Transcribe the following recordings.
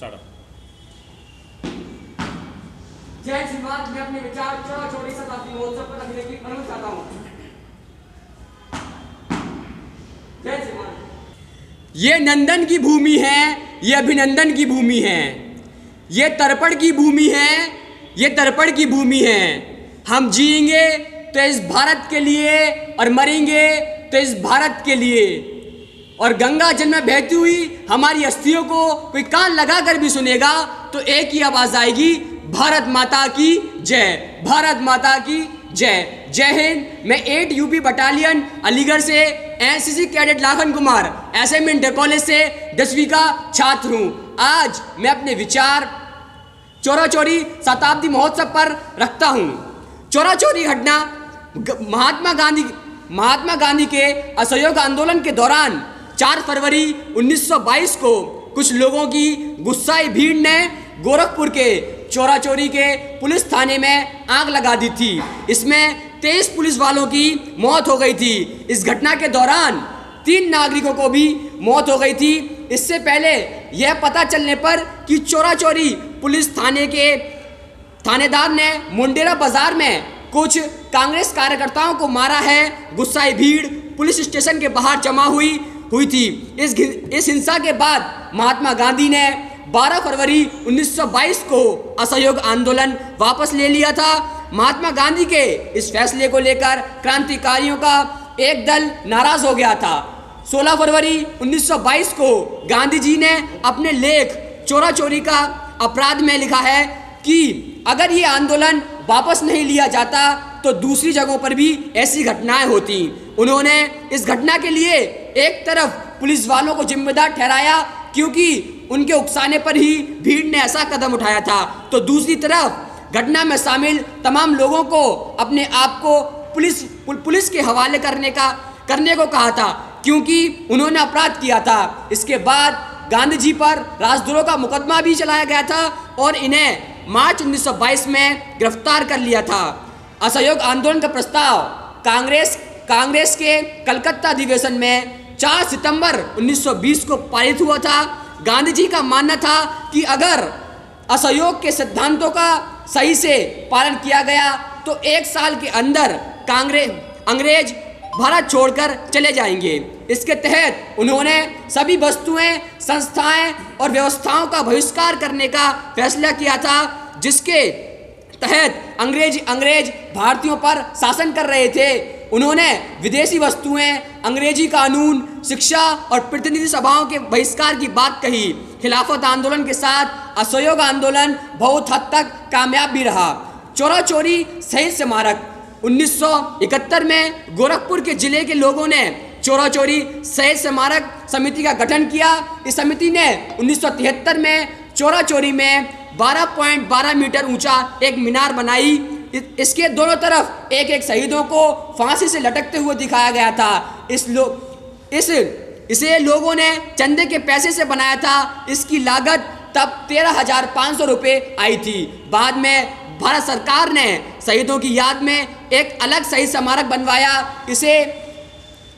Start. जय श्रीमान, मैं अपने विचार चौरा चौड़ी शताब्दी महोत्सव पर रखने की अनुमति चाहता हूँ। जय श्रीमान। ये नंदन की भूमि है, ये अभिनंदन की भूमि है, ये तर्पण की भूमि है, ये तर्पण की भूमि है। हम जिएंगे तो इस भारत के लिए और मरेंगे तो इस भारत के लिए। और गंगा जल में बहती हुई हमारी अस्थियों को कोई कान लगाकर भी सुनेगा तो एक ही आवाज आएगी, भारत माता की जय, भारत माता की जय। जय हिंद। मैं 8 यूपी बटालियन अलीगढ़ से NCC cadet Lakhan Kumar SM inter college से 10वीं का छात्र हूँ। आज मैं अपने विचार चौरा चौरी शताब्दी महोत्सव पर रखता हूँ। चौरा चौरी घटना महात्मा गांधी के असहयोग आंदोलन के दौरान 4 फरवरी 1922 को कुछ लोगों की गुस्साई भीड़ ने गोरखपुर के चौरा चौरी के पुलिस थाने में आग लगा दी थी। इसमें 23 पुलिस वालों की मौत हो गई थी। इस घटना के दौरान 3 नागरिकों को भी मौत हो गई थी। इससे पहले यह पता चलने पर कि चौरा चौरी पुलिस थाने के थानेदार ने मुंडेरा बाजार में कुछ कांग्रेस कार्यकर्ताओं को मारा है। गुस्साई भीड़ पुलिस स्टेशन के बाहर जमा हुई थी। इस हिंसा के बाद महात्मा गांधी ने 12 फरवरी 1922 को असहयोग आंदोलन वापस ले लिया था। महात्मा गांधी के इस फैसले को लेकर क्रांतिकारियों का एक दल नाराज हो गया था। 16 फरवरी 1922 को गांधी जी ने अपने लेख चौरा चौरी का अपराध में लिखा है कि अगर ये आंदोलन वापस नहीं लिया जाता तो दूसरी जगहों पर भी ऐसी घटनाएं होती। उन्होंने इस घटना के लिए एक तरफ पुलिस वालों को जिम्मेदार ठहराया क्योंकि उनके उकसाने पर ही भीड़ ने ऐसा कदम उठाया था, तो दूसरी तरफ घटना में शामिल तमाम लोगों को अपने आप को पुलिस के हवाले करने को कहा था क्योंकि उन्होंने अपराध किया था। इसके बाद गांधी जी पर राजद्रोह का मुकदमा भी चलाया गया था और इन्हें मार्च 1922 में गिरफ्तार कर लिया था। असहयोग आंदोलन का प्रस्ताव कांग्रेस के कलकत्ता अधिवेशन में 4 सितंबर 1920 को पारित हुआ था। गांधी जी का मानना था कि अगर असहयोग के सिद्धांतों का सही से पालन किया गया तो 1 साल के अंदर अंग्रेज भारत छोड़कर चले जाएंगे। इसके तहत उन्होंने सभी वस्तुएं, संस्थाएं और व्यवस्थाओं का बहिष्कार करने का फैसला किया था, जिसके तहत अंग्रेज भारतीयों पर शासन कर रहे थे। उन्होंने विदेशी वस्तुएं, अंग्रेजी कानून, शिक्षा और प्रतिनिधि सभाओं के बहिष्कार की बात कही। खिलाफत आंदोलन के साथ असहयोग आंदोलन बहुत हद तक कामयाब भी रहा। चौरा चौरी शहीद स्मारक 1971 में गोरखपुर के जिले के लोगों ने चौरा चौरी शहीद स्मारक समिति का गठन किया। इस समिति ने 1973 में चौरा चौरी में 12.12 मीटर ऊंचा एक मीनार बनाई। इसके दोनों तरफ एक शहीदों को फांसी से लटकते हुए दिखाया गया था। इसे लोगों ने चंदे के पैसे से बनाया था। इसकी लागत तब 13,500 रुपये आई थी। बाद में भारत सरकार ने शहीदों की याद में एक अलग शहीद स्मारक बनवाया।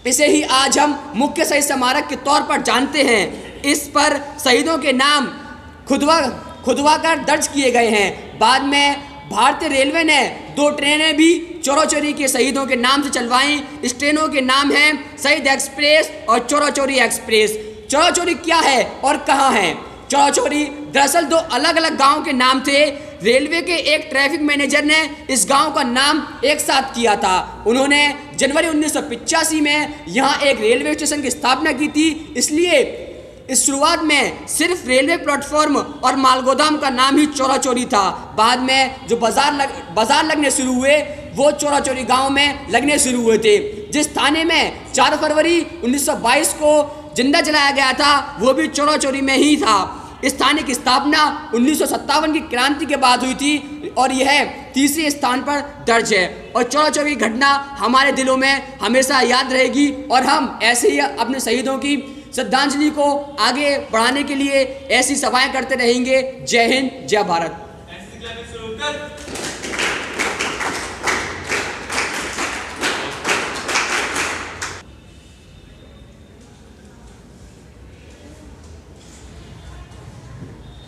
इसे ही आज हम मुख्य शहीद स्मारक के तौर पर जानते हैं। इस पर शहीदों के नाम खुदवा कर दर्ज किए गए हैं। बाद में भारतीय रेलवे ने 2 ट्रेनें भी चौरा चौरी के शहीदों के नाम से चलवाईं। इस ट्रेनों के नाम हैं शहीद एक्सप्रेस और चौरा चौरी एक्सप्रेस। चौरा चौरी क्या है और कहाँ है? चौरा चौरी दरअसल 2 अलग अलग गांव के नाम थे। रेलवे के एक ट्रैफिक मैनेजर ने इस गांव का नाम एक साथ किया था। उन्होंने जनवरी 1985 में यहाँ एक रेलवे स्टेशन की स्थापना की थी। इसलिए इस शुरुआत में सिर्फ रेलवे प्लेटफॉर्म और मालगोदाम का नाम ही चौरा चौरी था। बाद में जो बाजार लगने शुरू हुए वो चौरा चौरी गाँव में लगने शुरू हुए थे। जिस थाने में 4 फरवरी 1922 को जिंदा जलाया गया था वो भी चौरा चौरी में ही था। इस थाने की स्थापना 1957 की क्रांति के बाद हुई थी और यह 3रे स्थान पर दर्ज है। और चौरा चौरी घटना हमारे दिलों में हमेशा याद रहेगी और हम ऐसे ही अपने शहीदों की श्रद्धांजलि को आगे बढ़ाने के लिए ऐसी सभाएं करते रहेंगे। जय हिंद, जय भारत।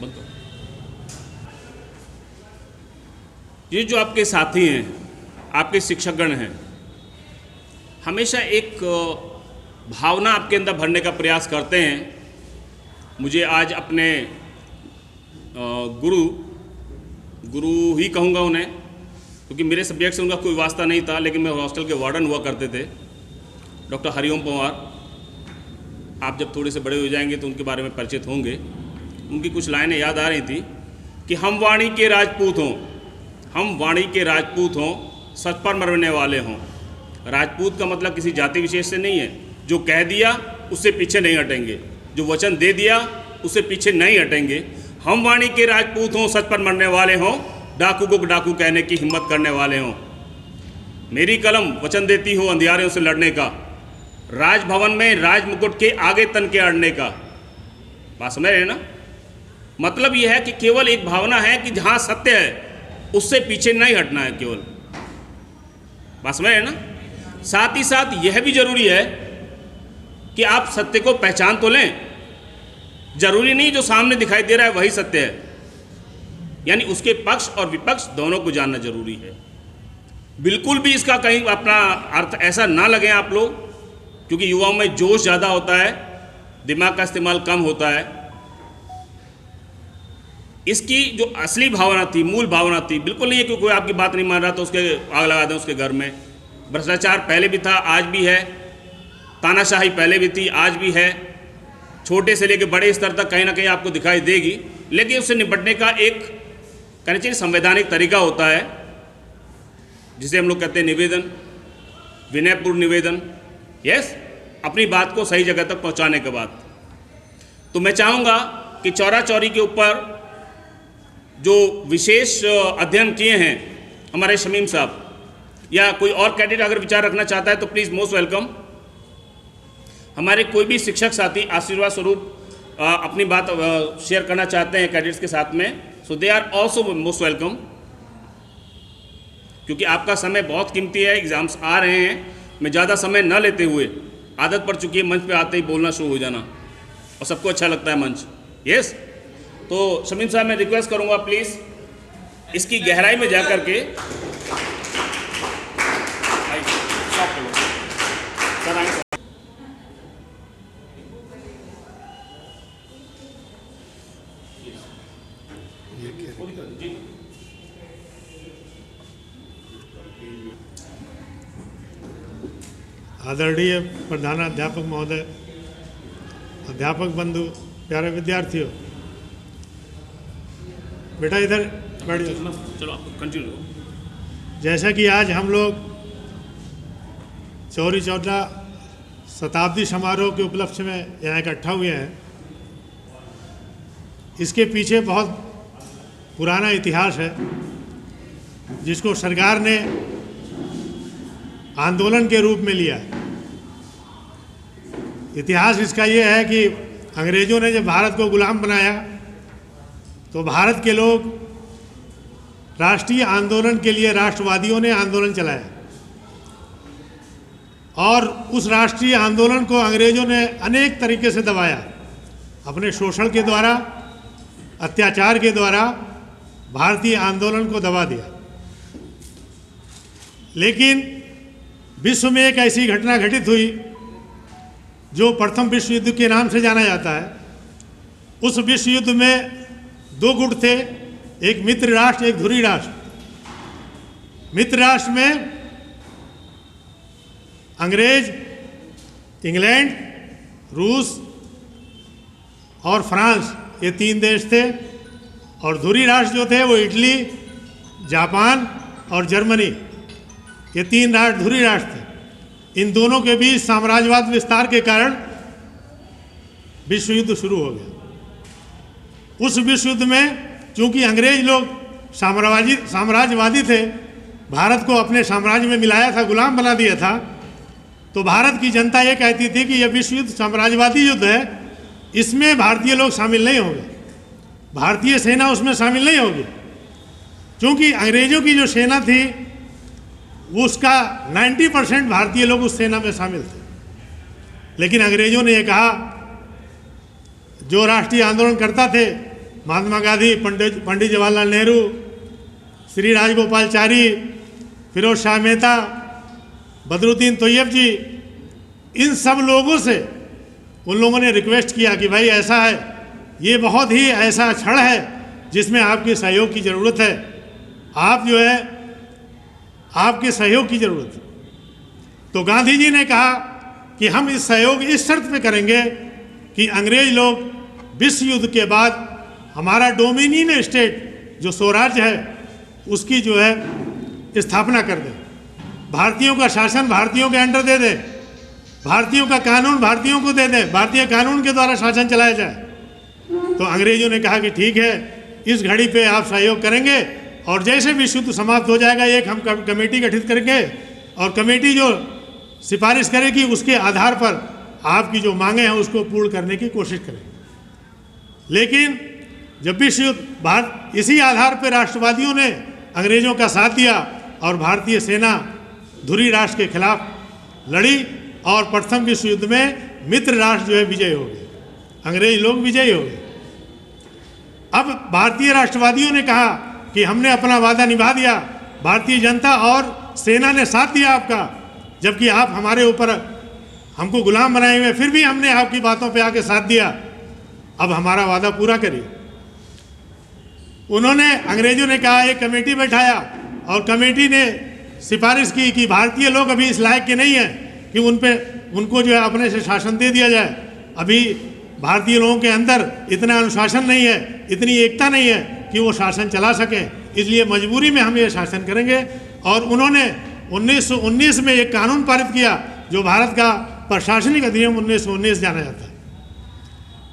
बंद करो। ये जो आपके साथी हैं, आपके शिक्षकगण हैं, हमेशा एक भावना आपके अंदर भरने का प्रयास करते हैं। मुझे आज अपने गुरु ही कहूँगा उन्हें, क्योंकि मेरे सब्जेक्ट से उनका कोई वास्ता नहीं था, लेकिन मैं हॉस्टल के वार्डन हुआ करते थे, डॉक्टर हरिओम पंवार। आप जब थोड़े से बड़े हो जाएंगे तो उनके बारे में परिचित होंगे। उनकी कुछ लाइनें याद आ रही थी कि हम वाणी के राजपूत हों, हम वाणी के राजपूत हों, सच पर मरने वाले हों। राजपूत का मतलब किसी जाति विशेष से नहीं है। जो कह दिया उससे पीछे नहीं हटेंगे, जो वचन दे दिया उससे पीछे नहीं हटेंगे। हम वाणी के राजपूत हों, सच पर मरने वाले हों, डाकू को डाकू कहने की हिम्मत करने वाले हों। मेरी कलम वचन देती हो अंधियारों से लड़ने का, राजभवन में राज मुकुट के आगे तन के अड़ने का। बात समझ रहे हैं ना? मतलब यह है कि केवल एक भावना है कि जहाँ सत्य है उससे पीछे नहीं हटना है केवल। बात समझ रहे हैं ना? साथ ही साथ यह भी जरूरी है कि आप सत्य को पहचान तो लें। जरूरी नहीं जो सामने दिखाई दे रहा है वही सत्य है, यानी उसके पक्ष और विपक्ष दोनों को जानना जरूरी है। बिल्कुल भी इसका कहीं अपना अर्थ ऐसा ना लगे आप लोग, क्योंकि युवाओं में जोश ज़्यादा होता है, दिमाग का इस्तेमाल कम होता है। इसकी जो असली भावना थी, मूल भावना थी, बिल्कुल नहीं है कि कोई आपकी बात नहीं मान रहा तो उसके आग लगा दें उसके घर में। भ्रष्टाचार पहले भी था, आज भी है। तानाशाही पहले भी थी, आज भी है। छोटे से लेकर बड़े स्तर तक कहीं ना कहीं आपको दिखाई देगी, लेकिन उससे निपटने का एक कहना चाहिए संवैधानिक तरीका होता है, जिसे हम लोग कहते हैं निवेदन, विनयपूर्ण निवेदन। यस, अपनी बात को सही जगह तक पहुंचाने के बाद। तो मैं चाहूँगा कि चौरा चौरी के ऊपर जो विशेष अध्ययन किए हैं हमारे शमीम साहब, या कोई और कैडेट अगर विचार रखना चाहता है तो प्लीज़ मोस्ट वेलकम। हमारे कोई भी शिक्षक साथी आशीर्वाद स्वरूप अपनी बात शेयर करना चाहते हैं कैडेट्स के साथ में, so they are also most welcome. क्योंकि आपका समय बहुत कीमती है, एग्जाम्स आ रहे हैं। मैं ज़्यादा समय न लेते हुए, आदत पड़ चुकी है मंच पे आते ही बोलना शुरू हो जाना, और सबको अच्छा लगता है मंच। यस, तो शमीम साहब मैं रिक्वेस्ट करूँगा प्लीज़ इसकी गहराई में जा कर के आदरणीय प्रधानाध्यापक महोदय, अध्यापक बंधु, प्यारे विद्यार्थियों, बेटा इधर बैठ जाओ। चलो आप कंटिन्यू। जैसा कि आज हम लोग चौरी चौरा शताब्दी समारोह के उपलक्ष्य में यहाँ इकट्ठा हुए हैं, इसके पीछे बहुत पुराना इतिहास है, जिसको सरकार ने आंदोलन के रूप में लिया। इतिहास इसका ये है कि अंग्रेज़ों ने जब भारत को गुलाम बनाया तो भारत के लोग राष्ट्रीय आंदोलन के लिए, राष्ट्रवादियों ने आंदोलन चलाया, और उस राष्ट्रीय आंदोलन को अंग्रेज़ों ने अनेक तरीके से दबाया। अपने शोषण के द्वारा, अत्याचार के द्वारा भारतीय आंदोलन को दबा दिया। लेकिन विश्व में एक ऐसी घटना घटित हुई जो प्रथम विश्व युद्ध के नाम से जाना जाता है। उस विश्व युद्ध में दो गुट थे, एक मित्र राष्ट्र, एक धुरी राष्ट्र। मित्र राष्ट्र में अंग्रेज, इंग्लैंड, रूस और फ्रांस, ये तीन देश थे, और धुरी राष्ट्र जो थे वो इटली, जापान और जर्मनी, ये तीन राष्ट्र धुरी राष्ट्र थे। इन दोनों के बीच साम्राज्यवाद विस्तार के कारण विश्व युद्ध शुरू हो गया। उस विश्व युद्ध में चूंकि अंग्रेज लोग साम्राज्यवादी थे, भारत को अपने साम्राज्य में मिलाया था, गुलाम बना दिया था, तो भारत की जनता ये कहती थी कि यह विश्व युद्ध साम्राज्यवादी युद्ध है, इसमें भारतीय लोग शामिल नहीं होंगे, भारतीय सेना उसमें शामिल नहीं होगी। क्योंकि अंग्रेजों की जो सेना थी उसका 90% भारतीय लोग उस सेना में शामिल थे। लेकिन अंग्रेजों ने ये कहा, जो राष्ट्रीय आंदोलन करता थे महात्मा गांधी, पंडित जवाहरलाल नेहरू, श्री राजगोपालचारी, फिरोज शाह मेहता, बदरुद्दीन तैयब जी, इन सब लोगों से उन लोगों ने रिक्वेस्ट किया कि भाई ऐसा है, ये बहुत ही ऐसा क्षण है जिसमें आपके सहयोग की ज़रूरत है, आप जो है आपके सहयोग की ज़रूरत है। तो गांधी जी ने कहा कि हम इस सहयोग इस शर्त पे करेंगे कि अंग्रेज लोग विश्व युद्ध के बाद हमारा डोमिनियन स्टेट जो स्वराज्य है उसकी जो है स्थापना कर दें, भारतीयों का शासन भारतीयों के अंडर दे दें, भारतीयों का कानून भारतीयों को दे दें, भारतीय कानून के द्वारा शासन चलाया जाए। तो अंग्रेजों ने कहा कि ठीक है, इस घड़ी पे आप सहयोग करेंगे और जैसे विश्व युद्ध समाप्त हो जाएगा एक हम कमेटी गठित करेंगे और कमेटी जो सिफारिश करेगी उसके आधार पर आपकी जो मांगे हैं उसको पूर्ण करने की कोशिश करेंगे। लेकिन जब विश्व युद्ध इसी आधार पर राष्ट्रवादियों ने अंग्रेजों का साथ दिया और भारतीय सेना धुरी राष्ट्र के खिलाफ लड़ी और प्रथम विश्व युद्ध में मित्र राष्ट्र जो है विजयी हो गए, अंग्रेज लोग विजयी हो गए। अब भारतीय राष्ट्रवादियों ने कहा कि हमने अपना वादा निभा दिया, भारतीय जनता और सेना ने साथ दिया आपका, जबकि आप हमारे ऊपर हमको गुलाम बनाए हुए, फिर भी हमने आपकी बातों पे आके साथ दिया, अब हमारा वादा पूरा करिए। उन्होंने अंग्रेजों ने कहा, एक कमेटी बैठाया और कमेटी ने सिफारिश की कि भारतीय लोग अभी इस लायक के नहीं हैं कि उनको जो है अपने से शासन दे दिया जाए, अभी भारतीय लोगों के अंदर इतना अनुशासन नहीं है, इतनी एकता नहीं है कि वो शासन चला सकें, इसलिए मजबूरी में हम ये शासन करेंगे। और उन्होंने 1919 में एक कानून पारित किया जो भारत का प्रशासनिक अधिनियम 1919 जाना जाता है।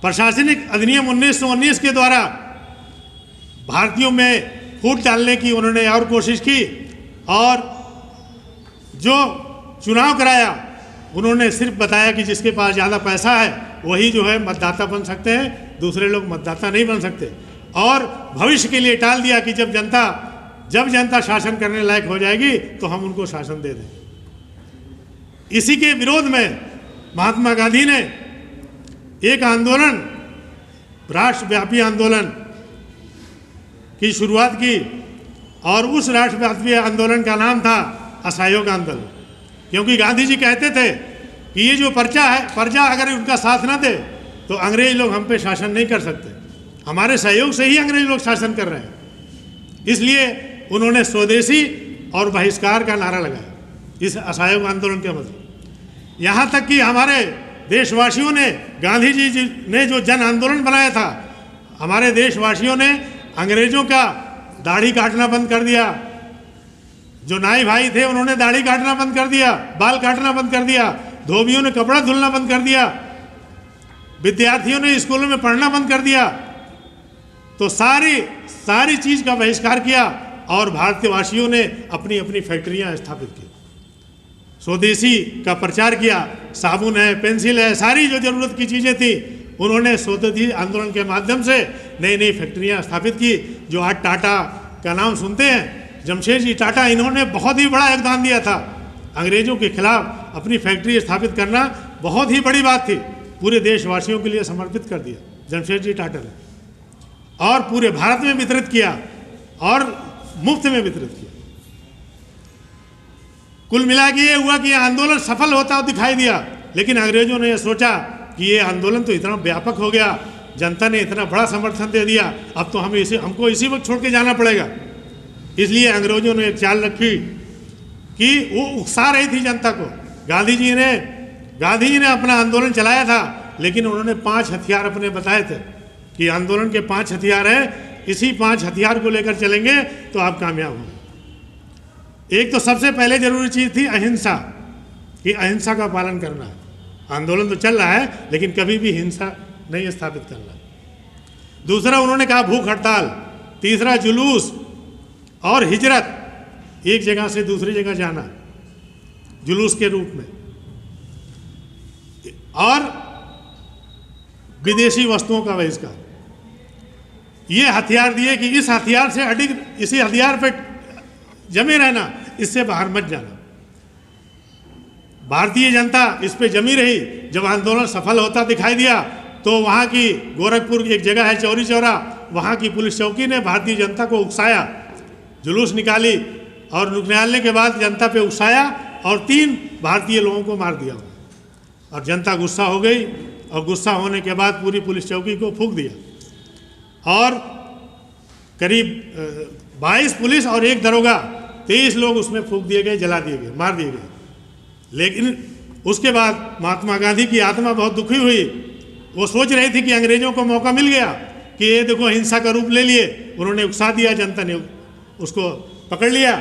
प्रशासनिक अधिनियम 1919 के द्वारा भारतीयों में फूट डालने की उन्होंने और कोशिश की और जो चुनाव कराया उन्होंने सिर्फ बताया कि जिसके पास ज़्यादा पैसा है वही जो है मतदाता बन सकते हैं, दूसरे लोग मतदाता नहीं बन सकते। और भविष्य के लिए टाल दिया कि जब जनता शासन करने लायक हो जाएगी तो हम उनको शासन दे देंगे। इसी के विरोध में महात्मा गांधी ने एक आंदोलन, राष्ट्रव्यापी आंदोलन की शुरुआत की और उस राष्ट्रव्यापी आंदोलन का नाम था असहयोग आंदोलन। क्योंकि गांधी जी कहते थे कि ये जो प्रजा अगर उनका साथ ना दे तो अंग्रेज लोग हम पे शासन नहीं कर सकते, हमारे सहयोग से ही अंग्रेज लोग शासन कर रहे हैं। इसलिए उन्होंने स्वदेशी और बहिष्कार का नारा लगाया इस असहयोग आंदोलन के मतलब। यहाँ तक कि हमारे देशवासियों ने, गांधी जी ने जो जन आंदोलन बनाया था, हमारे देशवासियों ने अंग्रेजों का दाढ़ी काटना बंद कर दिया, जो नाई भाई थे उन्होंने दाढ़ी काटना बंद कर दिया, बाल काटना बंद कर दिया, धोबियों ने कपड़ा धुलना बंद कर दिया, विद्यार्थियों ने स्कूलों में पढ़ना बंद कर दिया। तो सारी चीज़ का बहिष्कार किया और भारतवासियों ने अपनी अपनी फैक्ट्रियां स्थापित की, स्वदेशी का प्रचार किया, साबुन है, पेंसिल है, सारी जो ज़रूरत की चीज़ें थी उन्होंने स्वदेशी आंदोलन के माध्यम से नई नई फैक्ट्रियां स्थापित की। जो आज टाटा का नाम सुनते हैं, जमशेदजी टाटा, इन्होंने बहुत ही बड़ा योगदान दिया था। अंग्रेजों के खिलाफ अपनी फैक्ट्री स्थापित करना बहुत ही बड़ी बात थी, पूरे देशवासियों के लिए समर्पित कर दिया जमशेदजी टाटा ने और पूरे भारत में वितरित किया और मुफ्त में वितरित किया। कुल मिला के ये हुआ कि यह आंदोलन सफल होता हुआ दिखाई दिया, लेकिन अंग्रेजों ने यह सोचा कि ये आंदोलन तो इतना व्यापक हो गया, जनता ने इतना बड़ा समर्थन दे दिया, अब तो हमको इसी वक्त छोड़ के जाना पड़ेगा। इसलिए अंग्रेजों ने एक चाल रखी कि वो उकसा रही थी जनता को। गांधी जी ने अपना आंदोलन चलाया था, लेकिन उन्होंने 5 हथियार अपने बताए थे कि आंदोलन के 5 हथियार हैं, इसी 5 हथियार को लेकर चलेंगे तो आप कामयाब होंगे। एक तो सबसे पहले जरूरी चीज़ थी अहिंसा, कि अहिंसा का पालन करना है। आंदोलन तो चल रहा है लेकिन कभी भी हिंसा नहीं स्थापित करना। दूसरा उन्होंने कहा भूख हड़ताल। तीसरा जुलूस और हिजरत, एक जगह से दूसरी जगह जाना जुलूस के रूप में। और विदेशी वस्तुओं का बहिष्कार। ये हथियार दिए कि इस हथियार से इसी हथियार पे जमे रहना, इससे बाहर मत जाना। भारतीय जनता इस पे जमी रही। जब आंदोलन सफल होता दिखाई दिया तो वहाँ की गोरखपुर की एक जगह है चौरी चौरा, वहाँ की पुलिस चौकी ने भारतीय जनता को उकसाया, जुलूस निकाली और निकालने के बाद जनता पे उकसाया और 3 भारतीय लोगों को मार दिया और जनता गुस्सा हो गई और गुस्सा होने के बाद पूरी पुलिस चौकी को फूंक दिया और करीब 22 पुलिस और 1 दरोगा 23 लोग उसमें फूंक दिए गए, जला दिए गए, मार दिए गए। लेकिन उसके बाद महात्मा गांधी की आत्मा बहुत दुखी हुई। वो सोच रही थी कि अंग्रेजों को मौका मिल गया कि ये देखो हिंसा का रूप ले लिए, उन्होंने उकसा दिया, जनता ने उसको पकड़ लिया।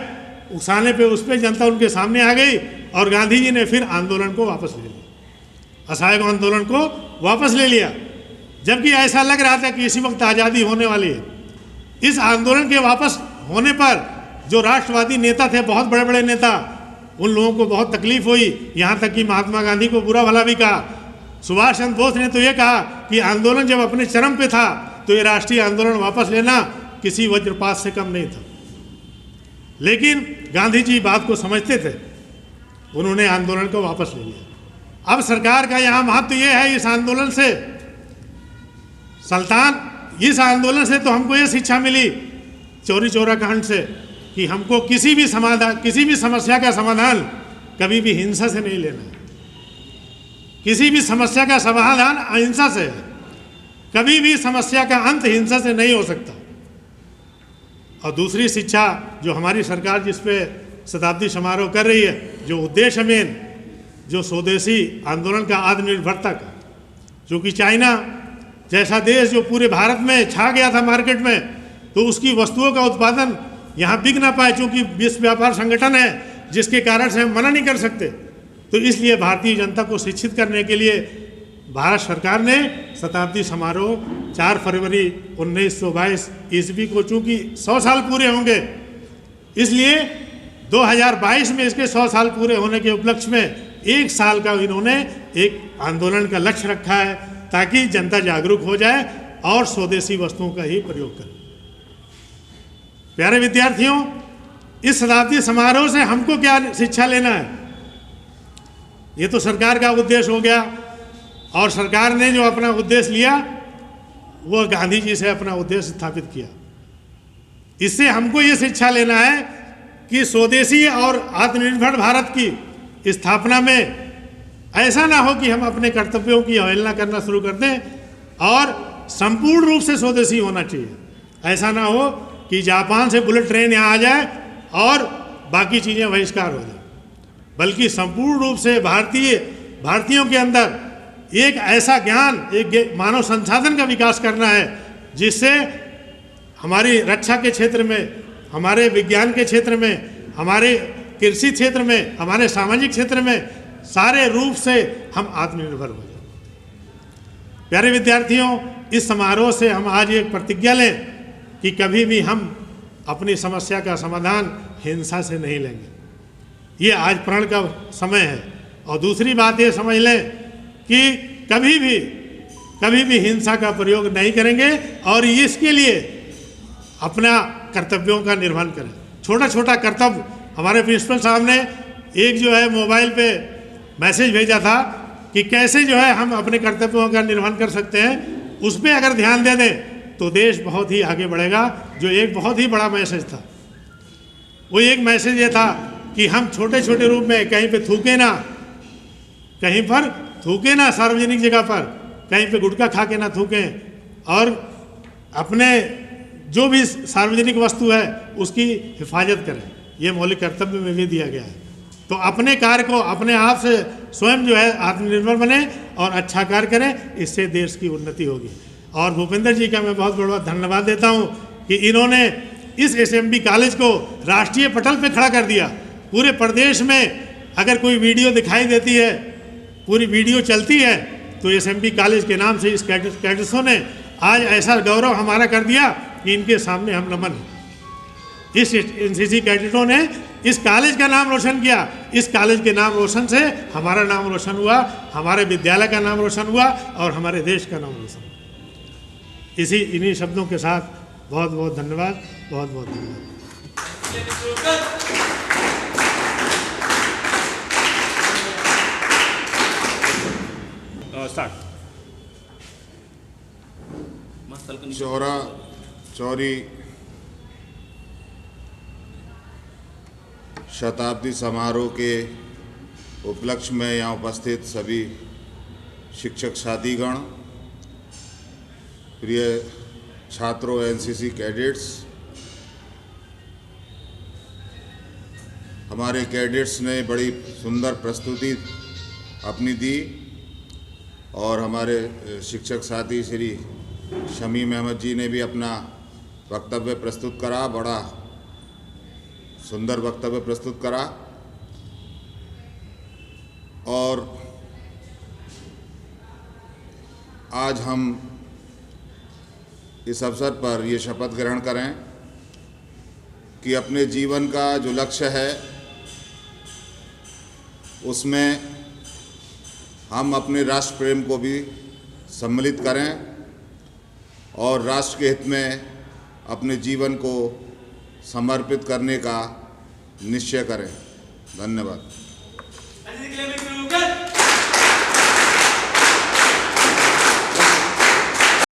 उकसाने पे उस पर जनता उनके सामने आ गई और गांधी जी ने फिर आंदोलन को वापस ले लिया, असहयोग आंदोलन को वापस ले लिया। जबकि ऐसा लग रहा था कि इसी वक्त आज़ादी होने वाली है। इस आंदोलन के वापस होने पर जो राष्ट्रवादी नेता थे, बहुत बड़े बड़े नेता, उन लोगों को बहुत तकलीफ हुई। यहाँ तक कि महात्मा गांधी को बुरा भला भी कहा। सुभाष चंद्र बोस ने तो ये कहा कि आंदोलन जब अपने चरम पे था तो ये राष्ट्रीय आंदोलन वापस लेना किसी वज्रपात से कम नहीं था। लेकिन गांधी जी बात को समझते थे, उन्होंने आंदोलन को वापस ले लिया। अब सरकार का यहाँ महत्व ये है, इस आंदोलन से इस आंदोलन से तो हमको ये शिक्षा मिली चौरी चौरा कांड से कि हमको किसी भी समस्या का समाधान कभी भी हिंसा से नहीं लेना है। किसी भी समस्या का समाधान अहिंसा से है। कभी भी समस्या का अंत हिंसा से नहीं हो सकता। और दूसरी शिक्षा जो हमारी सरकार जिस पे शताब्दी समारोह कर रही है, जो उद्देश्य मेन जो स्वदेशी आंदोलन का, आत्मनिर्भरता का, क्योंकि चाइना जैसा देश जो पूरे भारत में छा गया था मार्केट में, तो उसकी वस्तुओं का उत्पादन यहाँ बिक ना पाए, चूँकि विश्व व्यापार संगठन है जिसके कारण से हम मना नहीं कर सकते। तो इसलिए भारतीय जनता को शिक्षित करने के लिए भारत सरकार ने शताब्दी समारोह 4 फरवरी 1922 ईस्वी को, चूँकि 100 साल पूरे होंगे, इसलिए 2022 में इसके 100 साल पूरे होने के उपलक्ष्य में 1 साल का इन्होंने एक आंदोलन का लक्ष्य रखा है ताकि जनता जागरूक हो जाए और स्वदेशी वस्तुओं का ही प्रयोग करे। प्यारे विद्यार्थियों, इस शताब्दी समारोह से हमको क्या शिक्षा लेना है? ये तो सरकार का उद्देश्य हो गया और सरकार ने जो अपना उद्देश्य लिया वो गांधी जी से अपना उद्देश्य स्थापित किया। इससे हमको ये शिक्षा लेना है कि स्वदेशी और आत्मनिर्भर भारत की स्थापना में ऐसा ना हो कि हम अपने कर्तव्यों की अवहेलना करना शुरू कर दें और संपूर्ण रूप से स्वदेशी होना चाहिए। ऐसा ना हो कि जापान से बुलेट ट्रेन यहाँ आ जाए और बाकी चीज़ें बहिष्कार हो जाए, बल्कि संपूर्ण रूप से भारतीयों के अंदर एक ऐसा ज्ञान, एक मानव संसाधन का विकास करना है जिससे हमारी रक्षा के क्षेत्र में, हमारे विज्ञान के क्षेत्र में, हमारे कृषि क्षेत्र में, हमारे सामाजिक क्षेत्र में सारे रूप से हम आत्मनिर्भर हो जाए। प्यारे विद्यार्थियों, इस समारोह से हम आज एक प्रतिज्ञा लें कि कभी भी हम अपनी समस्या का समाधान हिंसा से नहीं लेंगे। ये आज प्रण का समय है। और दूसरी बात ये समझ लें कि कभी भी हिंसा का प्रयोग नहीं करेंगे और इसके लिए अपना कर्तव्यों का निर्वहन करें। छोटा छोटा कर्तव्य, हमारे प्रिंसिपल साहब ने एक जो है मोबाइल पे मैसेज भेजा था कि कैसे जो है हम अपने कर्तव्यों का निर्वहन कर सकते हैं, उस पर अगर ध्यान दे दें तो देश बहुत ही आगे बढ़ेगा। जो एक बहुत ही बड़ा मैसेज था, वो एक मैसेज ये था कि हम छोटे छोटे रूप में कहीं पे थूके ना, कहीं पर थूके ना, सार्वजनिक जगह पर कहीं पे गुटखा खा के ना थूकें और अपने जो भी सार्वजनिक वस्तु है उसकी हिफाजत करें। ये मौलिक कर्तव्य में भी दिया गया है। तो अपने कार्य को अपने आप से स्वयं जो है आत्मनिर्भर बने और अच्छा कार्य करें, इससे देश की उन्नति होगी। और भूपेंद्र जी का मैं बहुत बहुत धन्यवाद देता हूँ कि इन्होंने इस एसएमबी कॉलेज को राष्ट्रीय पटल पे खड़ा कर दिया। पूरे प्रदेश में अगर कोई वीडियो दिखाई देती है, पूरी वीडियो चलती है, तो एसएमबी कॉलेज के नाम से इस कैडेट्सों ने आज ऐसा गौरव हमारा कर दिया कि इनके सामने हम नमन हैं। इस एनसीसी कैडेटों ने इस कॉलेज का नाम रोशन किया। इस कॉलेज के नाम रोशन से हमारा नाम रोशन हुआ, हमारे विद्यालय का नाम रोशन हुआ और हमारे देश का नाम रोशन हुआ। इन्हीं शब्दों के साथ बहुत बहुत धन्यवाद, बहुत बहुत धन्यवाद। स्टार्ट। चौरा चौरी शताब्दी समारोह के उपलक्ष्य में यहाँ उपस्थित सभी शिक्षक साथीगण, प्रिय छात्रों, एनसीसी कैडेट्स, हमारे कैडेट्स ने बड़ी सुंदर प्रस्तुति अपनी दी और हमारे शिक्षक साथी श्री शमीम अहमद जी ने भी अपना वक्तव्य प्रस्तुत करा, बड़ा सुंदर वक्तव्य प्रस्तुत करा। और आज हम इस अवसर पर ये शपथ ग्रहण करें कि अपने जीवन का जो लक्ष्य है उसमें हम अपने राष्ट्र प्रेम को भी सम्मिलित करें और राष्ट्र के हित में अपने जीवन को समर्पित करने का निश्चय करें। धन्यवाद।